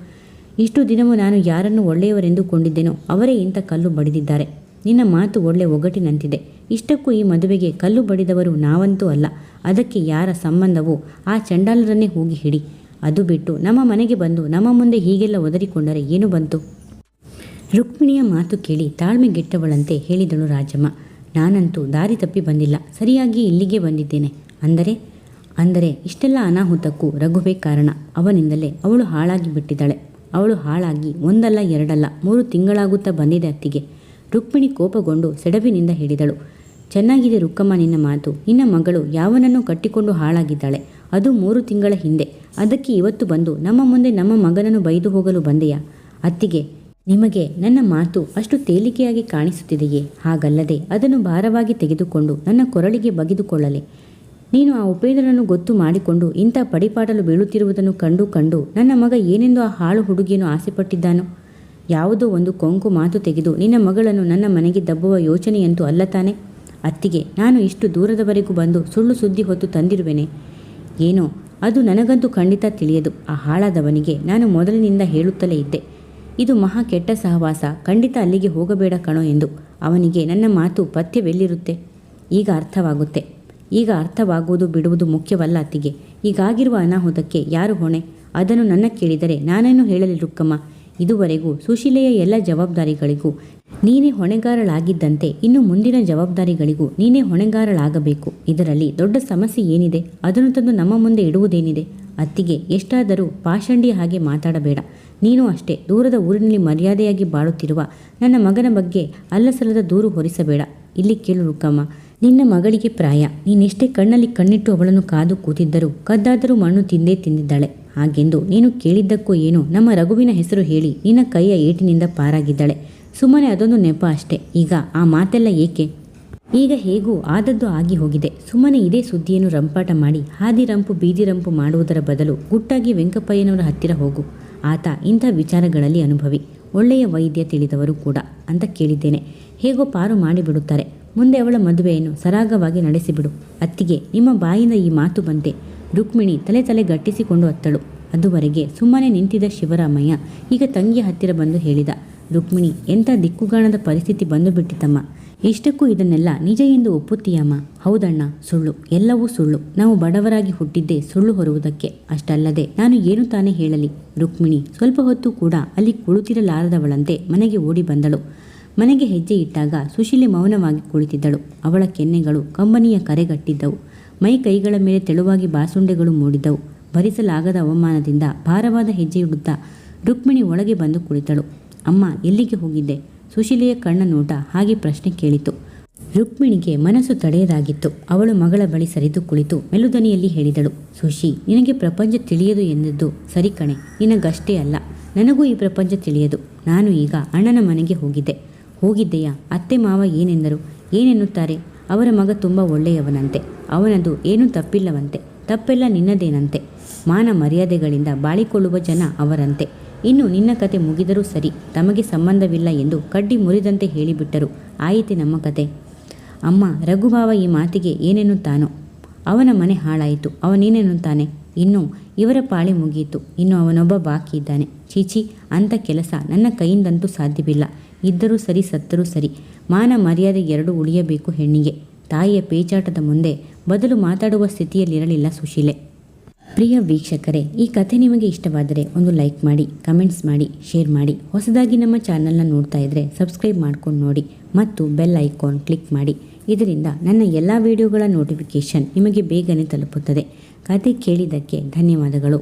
ಇಷ್ಟು ದಿನವೂ ನಾನು ಯಾರನ್ನು ಒಳ್ಳೆಯವರೆಂದುಕೊಂಡಿದ್ದೇನೋ ಅವರೇ ಇಂಥ ಕಲ್ಲು ಬಡಿದಿದ್ದಾರೆ. ನಿನ್ನ ಮಾತು ಒಳ್ಳೆ ಒಗಟಿನಂತಿದೆ. ಇಷ್ಟಕ್ಕೂ ಈ ಮದುವೆಗೆ ಕಲ್ಲು ಬಡಿದವರು ನಾವಂತೂ ಅಲ್ಲ. ಅದಕ್ಕೆ ಯಾರ ಸಂಬಂಧವೋ ಆ ಚಂಡಾಲರನ್ನೇ ಹೋಗಿ ಹಿಡಿ. ಅದು ಬಿಟ್ಟು ನಮ್ಮ ಮನೆಗೆ ಬಂದು ನಮ್ಮ ಮುಂದೆ ಹೀಗೆಲ್ಲ ಒದರಿಕೊಂಡರೆ ಏನು ಬಂತು? ರುಕ್ಮಿಣಿಯ ಮಾತು ಕೇಳಿ ತಾಳ್ಮೆಗೆಟ್ಟವಳಂತೆ ಹೇಳಿದಳು ರಾಜಮ್ಮ. ನಾನಂತೂ ದಾರಿ ತಪ್ಪಿ ಬಂದಿಲ್ಲ, ಸರಿಯಾಗಿ ಇಲ್ಲಿಗೆ ಬಂದಿದ್ದೇನೆ. ಅಂದರೆ ಇಷ್ಟೆಲ್ಲ ಅನಾಹುತಕ್ಕೂ ರಘುವೇ ಕಾರಣ. ಅವನಿಂದಲೇ ಅವಳು ಹಾಳಾಗಿ ಬಿಟ್ಟಿದ್ದಾಳೆ. ಅವಳು ಹಾಳಾಗಿ ಒಂದಲ್ಲ ಎರಡಲ್ಲ 3 ತಿಂಗಳಾಗುತ್ತಾ ಬಂದಿದೆ ಅತ್ತಿಗೆ. ರುಕ್ಮಿಣಿ ಕೋಪಗೊಂಡು ಸೆಡವಿನಿಂದ ಹೇಳಿದಳು. ಚೆನ್ನಾಗಿದೆ ರುಕ್ಕಮ್ಮ ನಿನ್ನ ಮಾತು. ನಿನ್ನ ಮಗಳು ಯಾವನನ್ನು ಕಟ್ಟಿಕೊಂಡು ಹಾಳಾಗಿದ್ದಾಳೆ, ಅದು 3 ತಿಂಗಳ ಹಿಂದೆ. ಅದಕ್ಕೆ ಇವತ್ತು ಬಂದು ನಮ್ಮ ಮುಂದೆ ನಮ್ಮ ಮಗನನ್ನು ಬೈದು ಹೋಗಲು ಬಂದೆಯಾ? ಅತ್ತಿಗೆ, ನಿಮಗೆ ನನ್ನ ಮಾತು ಅಷ್ಟು ತೇಲಿಕೆಯಾಗಿ ಕಾಣಿಸುತ್ತಿದೆಯೇ? ಹಾಗಲ್ಲದೆ ಅದನ್ನು ಭಾರವಾಗಿ ತೆಗೆದುಕೊಂಡು ನನ್ನ ಕೊರಳಿಗೆ ಬಗೆದುಕೊಳ್ಳಲೆ. ನೀನು ಆ ಉಪೇಂದ್ರನನ್ನು ಗೊತ್ತು ಮಾಡಿಕೊಂಡು ಇಂಥ ಪಡಿಪಾಡಲು ಬೀಳುತ್ತಿರುವುದನ್ನು ಕಂಡು ನನ್ನ ಮಗ ಏನೆಂದು ಆ ಹಾಳು ಹುಡುಗಿಯನ್ನು ಆಸೆಪಟ್ಟಿದ್ದಾನೋ? ಯಾವುದೋ ಒಂದು ಕೊಂಕು ಮಾತು ತೆಗೆದು ನಿನ್ನ ಮಗಳನ್ನು ನನ್ನ ಮನೆಗೆ ದಬ್ಬುವ ಯೋಚನೆಯಂತೂ ಅಲ್ಲ ತಾನೆ? ಅತ್ತಿಗೆ, ನಾನು ಇಷ್ಟು ದೂರದವರೆಗೂ ಬಂದು ಸುಳ್ಳು ಸುದ್ದಿ ಹೊತ್ತು ತಂದಿರುವೆನೆ? ಏನೋ ಅದು ನನಗಂತೂ ಖಂಡಿತ ತಿಳಿಯದು. ಆ ಹಾಳಾದವನಿಗೆ ನಾನು ಮೊದಲಿನಿಂದ ಹೇಳುತ್ತಲೇ ಇದ್ದೆ, ಇದು ಮಹಾ ಕೆಟ್ಟ ಸಹವಾಸ, ಖಂಡಿತ ಅಲ್ಲಿಗೆ ಹೋಗಬೇಡ ಕಣೋ ಎಂದು. ಅವನಿಗೆ ನನ್ನ ಮಾತು ಪಥ್ಯವೆಲ್ಲಿರುತ್ತೆ? ಈಗ ಅರ್ಥವಾಗುತ್ತೆ. ಈಗ ಅರ್ಥವಾಗುವುದು ಬಿಡುವುದು ಮುಖ್ಯವಲ್ಲ ಅತ್ತಿಗೆ. ಈಗಾಗಿರುವ ಅನಾಹುತಕ್ಕೆ ಯಾರು ಹೊಣೆ? ಅದನ್ನು ನನ್ನ ಕೇಳಿದರೆ ನಾನೇನು ಹೇಳಲಿ ರುಕ್ಕಮ್ಮ? ಇದುವರೆಗೂ ಸುಶೀಲೆಯ ಎಲ್ಲ ಜವಾಬ್ದಾರಿಗಳಿಗೂ ನೀನೇ ಹೊಣೆಗಾರಳಾಗಿದ್ದಂತೆ ಇನ್ನು ಮುಂದಿನ ಜವಾಬ್ದಾರಿಗಳಿಗೂ ನೀನೇ ಹೊಣೆಗಾರಳಾಗಬೇಕು. ಇದರಲ್ಲಿ ದೊಡ್ಡ ಸಮಸ್ಯೆ ಏನಿದೆ? ಅದನ್ನು ತಂದು ನಮ್ಮ ಮುಂದೆ ಇಡುವುದೇನಿದೆ? ಅತ್ತಿಗೆ, ಎಷ್ಟಾದರೂ ಪಾಷಂಡಿಯ ಹಾಗೆ ಮಾತಾಡಬೇಡ. ನೀನು ಅಷ್ಟೇ ದೂರದ ಊರಿನಲ್ಲಿ ಮರ್ಯಾದೆಯಾಗಿ ಬಾಳುತ್ತಿರುವ ನನ್ನ ಮಗನ ಬಗ್ಗೆ ಅಲ್ಲಸಲ್ಲದ ದೂರು ಹೊರಿಸಬೇಡ. ಇಲ್ಲಿ ಕೇಳು ರುಕ್ಕಮ್ಮ, ನಿನ್ನ ಮಗಳಿಗೆ ಪ್ರಾಯ. ನೀನೆಷ್ಟೇ ಕಣ್ಣಲ್ಲಿ ಕಣ್ಣಿಟ್ಟು ಅವಳನ್ನು ಕಾದು ಕೂತಿದ್ದರೂ ಕದ್ದಾದರೂ ಮಣ್ಣು ತಿಂದೇ ತಿಂದಿದ್ದಾಳೆ. ಹಾಗೆಂದು ನೀನು ಕೇಳಿದ್ದಕ್ಕೂ ಏನೋ ನಮ್ಮ ರಘುವಿನ ಹೆಸರು ಹೇಳಿ ನಿನ್ನ ಕೈಯ ಏಟಿನಿಂದ ಪಾರಾಗಿದ್ದಾಳೆ. ಸುಮ್ಮನೆ ಅದೊಂದು ನೆಪ ಅಷ್ಟೇ. ಈಗ ಆ ಮಾತೆಲ್ಲ ಏಕೆ? ಈಗ ಹೇಗೂ ಆದದ್ದು ಆಗಿ ಹೋಗಿದೆ. ಸುಮ್ಮನೆ ಇದೇ ಸುದ್ದಿಯನ್ನು ರಂಪಾಟ ಮಾಡಿ ಹಾದಿರಂಪು ಬೀದಿರಂಪು ಮಾಡುವುದರ ಬದಲು ಗುಟ್ಟಾಗಿ ವೆಂಕಪ್ಪಯ್ಯನವರ ಹತ್ತಿರ ಹೋಗು. ಆತ ಇಂಥ ವಿಚಾರಗಳಲ್ಲಿ ಅನುಭವಿ, ಒಳ್ಳೆಯ ವೈದ್ಯ ತಿಳಿದವರು ಕೂಡ ಅಂತ ಕೇಳಿದ್ದೇನೆ. ಹೇಗೋ ಪಾರು ಮಾಡಿಬಿಡುತ್ತಾರೆ. ಮುಂದೆ ಅವಳ ಮದುವೆಯನ್ನು ಸರಾಗವಾಗಿ ನಡೆಸಿಬಿಡು. ಅತ್ತಿಗೆ, ನಿಮ್ಮ ಬಾಯಿಂದ ಈ ಮಾತು ಬಂತೆ? ರುಕ್ಮಿಣಿ ತಲೆ ಗಟ್ಟಿಸಿಕೊಂಡು ಅತ್ತಳು. ಅದುವರೆಗೆ ಸುಮ್ಮನೆ ನಿಂತಿದ್ದ ಶಿವರಾಮಯ್ಯ ಈಗ ತಂಗಿಯ ಹತ್ತಿರ ಬಂದು ಹೇಳಿದ. ರುಕ್ಮಿಣಿ, ಎಂಥ ದಿಕ್ಕುಗಾಣದ ಪರಿಸ್ಥಿತಿ ಬಂದು ಬಿಟ್ಟಿತಮ್ಮ. ಇಷ್ಟಕ್ಕೂ ಇದನ್ನೆಲ್ಲ ನಿಜ ಎಂದು ಒಪ್ಪುತ್ತೀಯಮ್ಮ? ಹೌದಣ್ಣ, ಸುಳ್ಳು, ಎಲ್ಲವೂ ಸುಳ್ಳು. ನಾವು ಬಡವರಾಗಿ ಹುಟ್ಟಿದ್ದೇ ಸುಳ್ಳು ಹೊರುವುದಕ್ಕೆ. ಅಷ್ಟಲ್ಲದೆ ನಾನು ಏನು ತಾನೇ ಹೇಳಲಿ? ರುಕ್ಮಿಣಿ ಸ್ವಲ್ಪ ಹೊತ್ತು ಕೂಡ ಅಲ್ಲಿ ಕುಳಿತಿರಲಾರದವಳಂತೆ ಮನೆಗೆ ಓಡಿ ಬಂದಳು. ಮನೆಗೆ ಹೆಜ್ಜೆ ಇಟ್ಟಾಗ ಸುಶೀಲೆ ಮೌನವಾಗಿ ಕುಳಿತಿದ್ದಳು. ಅವಳ ಕೆನ್ನೆಗಳು ಕಂಬನಿಯ ಕರೆಗಟ್ಟಿದ್ದವು. ಮೈ ಕೈಗಳ ಮೇಲೆ ತೆಳುವಾಗಿ ಬಾಸುಂಡೆಗಳು ಮೂಡಿದ್ದವು. ಭರಿಸಲಾಗದ ಅವಮಾನದಿಂದ ಭಾರವಾದ ಹೆಜ್ಜೆಯಿಡುತ್ತಾ ರುಕ್ಮಿಣಿ ಒಳಗೆ ಬಂದು ಕುಳಿತಳು. ಅಮ್ಮ, ಎಲ್ಲಿಗೆ ಹೋಗಿದ್ದೆ? ಸುಶೀಲೆಯ ಕಣ್ಣ ನೋಟ ಹಾಗೆ ಪ್ರಶ್ನೆ ಕೇಳಿತು. ರುಕ್ಮಿಣಿಗೆ ಮನಸ್ಸು ತಡೆಯದಾಗಿತ್ತು. ಅವಳು ಮಗಳ ಬಳಿ ಸರಿದು ಕುಳಿತು ಮೆಲುದನಿಯಲ್ಲಿ ಹೇಳಿದಳು. ಸುಶಿ, ನಿನಗೆ ಪ್ರಪಂಚ ತಿಳಿಯದು ಎಂದದ್ದು ಸರಿ ಕಣೆ. ನಿನಗಷ್ಟೇ ಅಲ್ಲ, ನನಗೂ ಈ ಪ್ರಪಂಚ ತಿಳಿಯದು. ನಾನು ಈಗ ಅಣ್ಣನ ಮನೆಗೆ ಹೋಗಿದ್ದೆಯಾ? ಅತ್ತೆ ಮಾವ ಏನೆಂದರು? ಏನೆನ್ನುತ್ತಾರೆ? ಅವರ ಮಗ ತುಂಬ ಒಳ್ಳೆಯವನಂತೆ. ಅವನದು ಏನೂ ತಪ್ಪಿಲ್ಲವಂತೆ. ತಪ್ಪೆಲ್ಲ ನಿನ್ನದೇನಂತೆ. ಮಾನ ಮರ್ಯಾದೆಗಳಿಂದ ಬಾಳಿಕೊಳ್ಳುವ ಜನ ಅವರಂತೆ. ಇನ್ನು ನಿನ್ನ ಕತೆ ಮುಗಿದರೂ ಸರಿ, ತಮಗೆ ಸಂಬಂಧವಿಲ್ಲ ಎಂದು ಕಡ್ಡಿ ಮುರಿದಂತೆ ಹೇಳಿಬಿಟ್ಟರು. ಆಯಿತೆ ನಮ್ಮ ಕತೆ. ಅಮ್ಮ, ರಘುಭಾವ ಈ ಮಾತಿಗೆ ಏನೆನ್ನುತ್ತಾನೋ? ಅವನ ಮನೆ ಹಾಳಾಯಿತು, ಅವನೇನೆನ್ನುತ್ತಾನೆ? ಇನ್ನು ಇವರ ಪಾಳೆ ಮುಗಿಯಿತು, ಇನ್ನು ಅವನೊಬ್ಬ ಬಾಕಿ ಇದ್ದಾನೆ. ಚೀಚಿ, ಅಂಥ ಕೆಲಸ ನನ್ನ ಕೈಯಿಂದಂತೂ ಸಾಧ್ಯವಿಲ್ಲ. ಇದ್ದರೂ ಸರಿ, ಸತ್ತರೂ ಸರಿ, ಮಾನ ಮರ್ಯಾದೆ ಎರಡೂ ಉಳಿಯಬೇಕು ಹೆಣ್ಣಿಗೆ. ತಾಯಿಯ ಪೇಚಾಟದ ಮುಂದೆ ಬದಲು ಮಾತಾಡುವ ಸ್ಥಿತಿಯಲ್ಲಿರಲಿಲ್ಲ ಸುಶೀಲೆ. ಪ್ರಿಯ ವೀಕ್ಷಕರೇ, ಈ ಕಥೆ ನಿಮಗೆ ಇಷ್ಟವಾದರೆ ಒಂದು ಲೈಕ್ ಮಾಡಿ, ಕಮೆಂಟ್ಸ್ ಮಾಡಿ, ಶೇರ್ ಮಾಡಿ. ಹೊಸದಾಗಿ ನಮ್ಮ ಚಾನಲ್ನ ನೋಡ್ತಾ ಇದ್ದರೆ ಸಬ್ಸ್ಕ್ರೈಬ್ ಮಾಡ್ಕೊಂಡು ನೋಡಿ ಮತ್ತು ಬೆಲ್ ಐಕಾನ್ ಕ್ಲಿಕ್ ಮಾಡಿ. ಇದರಿಂದ ನನ್ನ ಎಲ್ಲ ವಿಡಿಯೋಗಳ ನೋಟಿಫಿಕೇಷನ್ ನಿಮಗೆ ಬೇಗನೆ ತಲುಪುತ್ತದೆ. ಕತೆ ಕೇಳಿದ್ದಕ್ಕೆ ಧನ್ಯವಾದಗಳು.